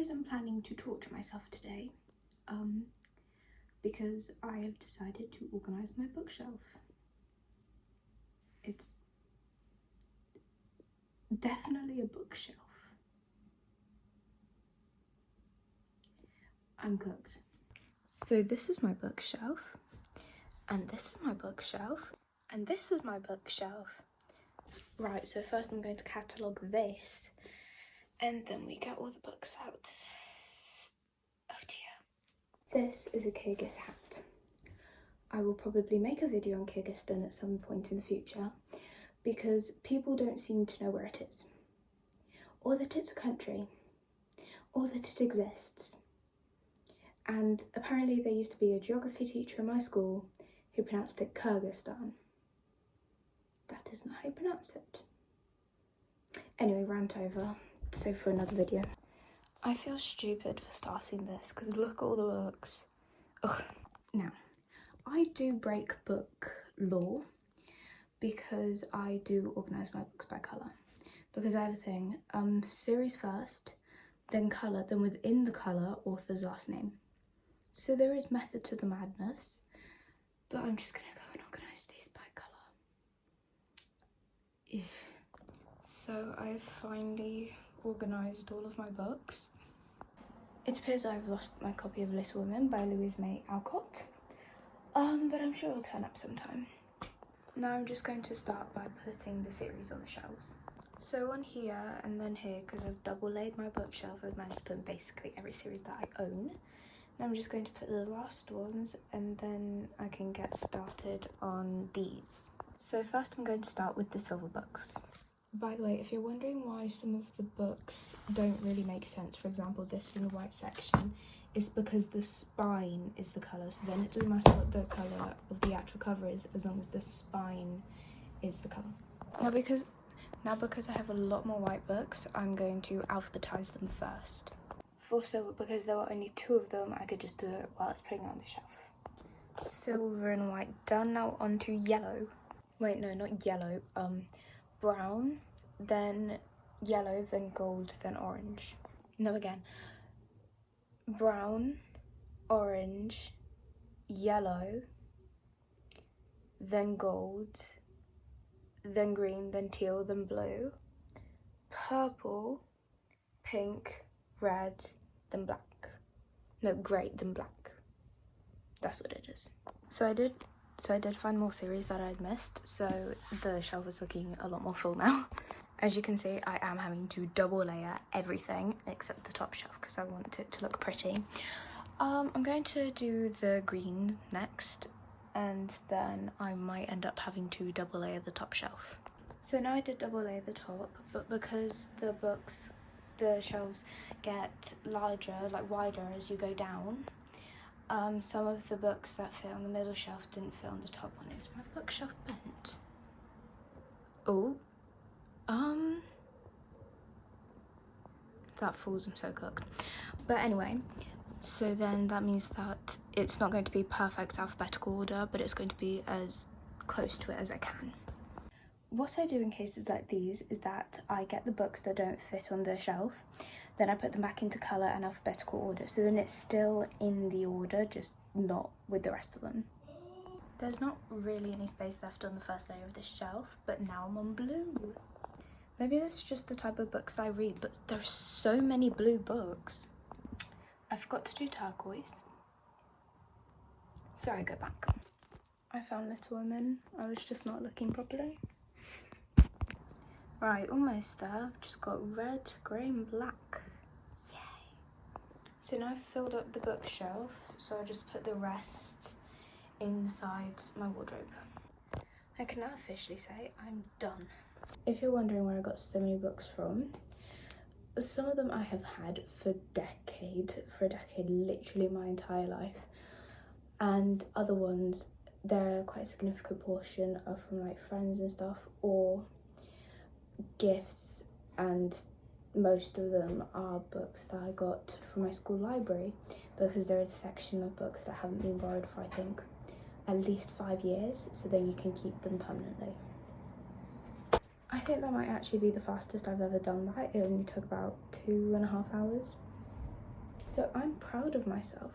guys, I'm planning to torture myself today because I have decided to organise my bookshelf. It's definitely a bookshelf. I'm cooked. So this is my bookshelf, and this is my bookshelf, and this is my bookshelf. Right, so first I'm going to catalogue this, and then we get all the books out. Oh dear. This is a Kyrgyz hat. I will probably make a video on Kyrgyzstan at some point in the future because people don't seem to know where it is, or that it's a country, or that it exists. And apparently there used to be a geography teacher in my school who pronounced it Kyrgyzstan. That is not how you pronounce it. Anyway, rant over. Save for another video. I feel stupid for starting this because look at all the books. Ugh. Now, I do break book law because I do organise my books by colour. Because I have a thing, series first, then colour, then within the colour, author's last name. So there is method to the madness, but I'm just gonna go and organise these by colour. So I've finally organised all of my books. It appears I've lost my copy of Little Women by Louisa May Alcott, but I'm sure it'll turn up sometime. Now I'm just going to start by putting the series on the shelves. So on here and then here, because I've double laid my bookshelf, I've managed to put basically every series that I own. Now I'm just going to put the last ones and then I can get started on these. So first I'm going to start with the silver books. By the way, if you're wondering why some of the books don't really make sense, for example this in the white section, it's because the spine is the colour, so then it doesn't matter what the colour of the actual cover is as long as the spine is the colour. Now because I have a lot more white books, I'm going to alphabetise them first. For silver, because there were only 2 of them, I could just do it while it's putting it on the shelf. Silver and white done. Now on to yellow. Wait, no, not yellow. Brown, then yellow, then gold, then orange. No, again. Brown, orange, yellow, then gold, then green, then teal, then blue, purple, pink, red, then black. No, grey, then black. That's what it is. So I did find more series that I'd missed, so the shelf is looking a lot more full now. As you can see, I am having to double layer everything except the top shelf because I want it to look pretty. I'm going to do the green next, and then I might end up having to double layer the top shelf. So now I did double layer the top, but because the shelves get larger, like wider as you go down, some of the books that fit on the middle shelf didn't fit on the top one. Is my bookshelf bent? Oh. That falls, I'm so cooked. But anyway, so then that means that it's not going to be perfect alphabetical order, but it's going to be as close to it as I can. What I do in cases like these is that I get the books that don't fit on the shelf, then I put them back into colour and alphabetical order, so then it's still in the order, just not with the rest of them. There's not really any space left on the first layer of this shelf, but now I'm on blue. Maybe this is just the type of books I read, but there's so many blue books. I forgot to do turquoise. Sorry, go back. I found Little Women. I was just not looking properly. Right, almost there. I've just got red, grey and black. Yay. So now I've filled up the bookshelf, so I just put the rest inside my wardrobe. I can now officially say I'm done. If you're wondering where I got so many books from, some of them I have had for a decade, literally my entire life, and other ones, they're quite a significant portion are from like friends and stuff or gifts, and most of them are books that I got from my school library because there is a section of books that haven't been borrowed for I think at least 5 years, so then you can keep them permanently. I think that might actually be the fastest I've ever done that. It only took about 2.5 hours. So I'm proud of myself.